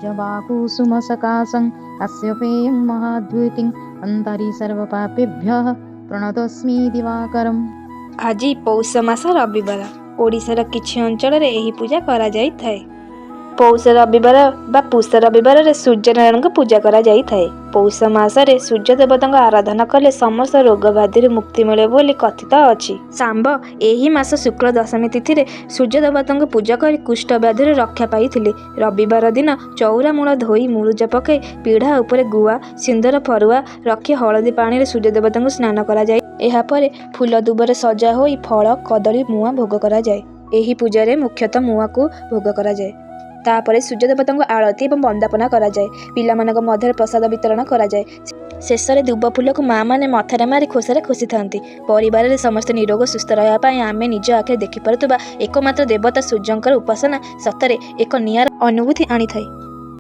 तेजवाकुसुमसकाशं काश्यपेयं महाद्युतिं अन्तरि सर्वपापेभ्यः प्रणतोऽस्मि दिवाकरम्। ଆଜି ପୌଷ ମାସ ରବିବାର। ଓଡ଼ିଶାର କିଛି ଅଞ୍ଚଳରେ ଏହି ପୂଜା କରାଯାଇଥାଏ। ପୌଷ ରବିବାର ବା ପୁଷ ରବିବାରରେ ସୂର୍ଯ୍ୟନାରାୟଣଙ୍କ ପୂଜା କରାଯାଇଥାଏ। ପୌଷ ମାସରେ ସୂର୍ଯ୍ୟ ଦେବତାଙ୍କ ଆରାଧନା କଲେ ସମସ୍ତ ରୋଗ ବ୍ୟାଧିରୁ ମୁକ୍ତି ମିଳେ ବୋଲି କଥିତ ଅଛି। ଶାମ୍ବ ଏହି ମାସ ଶୁକ୍ଳ ଦଶମୀ ତିଥିରେ ସୂର୍ଯ୍ୟ ଦେବତାଙ୍କୁ ପୂଜା କରି କୁଷ୍ଠ ବ୍ୟାଧିରୁ ରକ୍ଷା ପାଇଥିଲେ। ରବିବାର ଦିନ ଚଉରା ମୂଳ ଧୋଇ ମୁରୁଜ ପକାଇ ପିଢ଼ା ଉପରେ ଗୁଆ ସିନ୍ଦୁର ଫରୁଆ ରଖି ହଳଦୀ ପାଣିରେ ସୂର୍ଯ୍ୟ ଦେବତାଙ୍କୁ ସ୍ନାନ କରାଯାଏ। ଏହାପରେ ଫୁଲ ଦୁବରେ ସଜା ହୋଇ ଫଳ କଦଳୀ ମୁଆଁ ଭୋଗ କରାଯାଏ। ଏହି ପୂଜାରେ ମୁଖ୍ୟତଃ ମୁଆଁକୁ ଭୋଗ କରାଯାଏ। ତାପରେ ସୂର୍ଯ୍ୟ ଦେବତାଙ୍କୁ ଆଳତୀ ଏବଂ ବନ୍ଦାପନା କରାଯାଏ। ପିଲାମାନଙ୍କ ମଧ୍ୟରେ ପ୍ରସାଦ ବିତରଣ କରାଯାଏ। ଶେଷରେ ଦୁବ ଫୁଲକୁ ମାଆମାନେ ମଥାରେ ମାରି ଖୋସାରେ ଖୋସିଥାନ୍ତି। ପରିବାରରେ ସମସ୍ତେ ନିରୋଗ ସୁସ୍ଥ ରହିବା ପାଇଁ ଆମେ ନିଜ ଆଖିରେ ଦେଖିପାରୁଥିବା ଏକମାତ୍ର ଦେବତା ସୂର୍ଯ୍ୟଙ୍କର ଉପାସନା ସତରେ ଏକ ନିଆରା ଅନୁଭୂତି ଆଣିଥାଏ।